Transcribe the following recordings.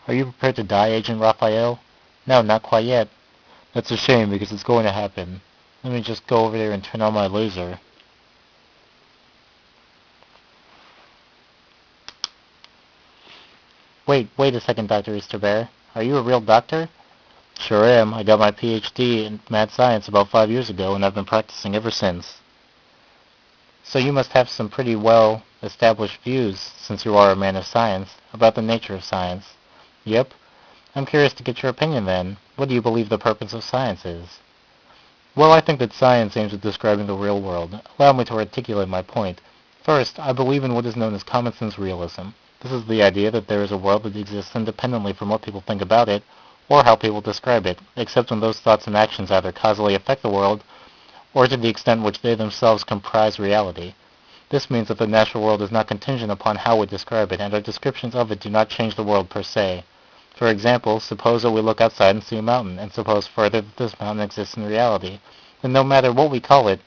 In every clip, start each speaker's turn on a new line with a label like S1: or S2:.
S1: Are you prepared to die, Agent Raphael? No, not quite yet. That's a shame because it's going to happen. Let me just go over there and turn on my laser. Wait a second, Dr. Easterbear. Are you a real doctor? Sure am. I got my PhD in mad science about 5 years ago, and I've been practicing ever since. So you must have some pretty well-established views, since you are a man of science, about the nature of science. Yep. I'm curious to get your opinion then. What do you believe the purpose of science is? Well, I think that science aims at describing the real world. Allow me to articulate my point. First, I believe in what is known as common sense realism. This is the idea that there is a world that exists independently from what people think about it, or how people describe it, except when those thoughts and actions either causally affect the world, or to the extent which they themselves comprise reality. This means that the natural world is not contingent upon how we describe it, and our descriptions of it do not change the world per se. For example, suppose that we look outside and see a mountain, and suppose further that this mountain exists in reality. Then no matter what we call it,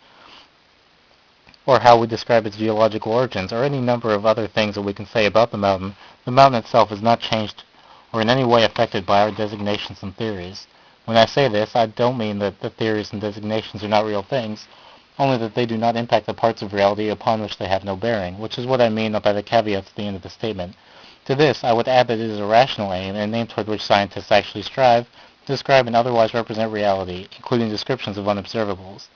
S1: or how we describe its geological origins, or any number of other things that we can say about the mountain itself is not changed or in any way affected by our designations and theories. When I say this, I don't mean that the theories and designations are not real things, only that they do not impact the parts of reality upon which they have no bearing, which is what I mean by the caveats at the end of the statement. To this, I would add that it is a rational aim, and an aim toward which scientists actually strive, to describe and otherwise represent reality, including descriptions of unobservables.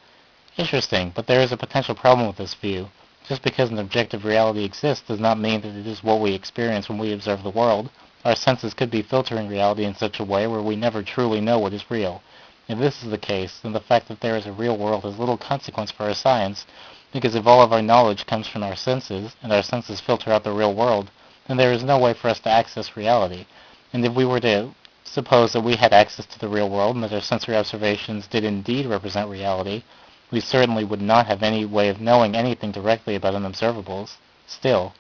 S1: Interesting, but there is a potential problem with this view. Just because an objective reality exists does not mean that it is what we experience when we observe the world. Our senses could be filtering reality in such a way where we never truly know what is real. If this is the case, then the fact that there is a real world has little consequence for our science, because if all of our knowledge comes from our senses, and our senses filter out the real world, then there is no way for us to access reality. And if we were to suppose that we had access to the real world and that our sensory observations did indeed represent reality, we certainly would not have any way of knowing anything directly about unobservables. Still,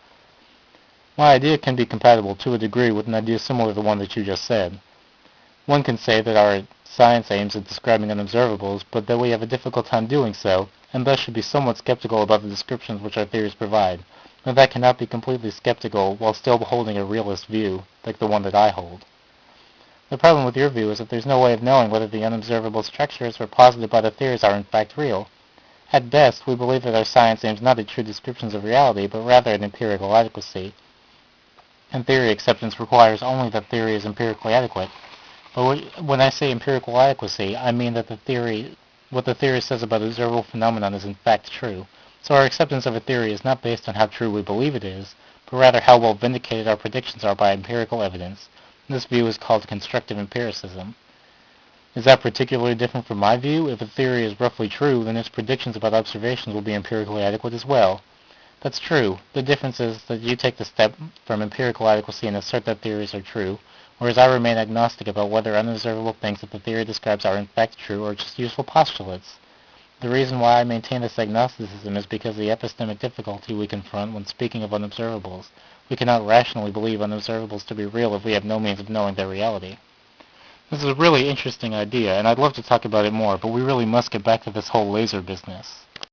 S1: my idea can be compatible to a degree with an idea similar to the one that you just said. One can say that our science aims at describing unobservables, but that we have a difficult time doing so, and thus should be somewhat skeptical about the descriptions which our theories provide. But that cannot be completely skeptical while still holding a realist view, like the one that I hold. The problem with your view is that there's no way of knowing whether the unobservable structures posited by the theories are in fact real. At best, we believe that our science aims not at true descriptions of reality, but rather at empirical adequacy. And theory acceptance requires only that theory is empirically adequate. But when I say empirical adequacy, I mean that what the theory says about observable phenomenon is in fact true. So our acceptance of a theory is not based on how true we believe it is, but rather how well vindicated our predictions are by empirical evidence. This view is called constructive empiricism. Is that particularly different from my view? If a theory is roughly true, then its predictions about observations will be empirically adequate as well. That's true. The difference is that you take the step from empirical adequacy and assert that theories are true, whereas I remain agnostic about whether unobservable things that the theory describes are in fact true or just useful postulates. The reason why I maintain this agnosticism is because of the epistemic difficulty we confront when speaking of unobservables. We cannot rationally believe unobservables to be real if we have no means of knowing their reality. This is a really interesting idea, and I'd love to talk about it more, but we really must get back to this whole laser business.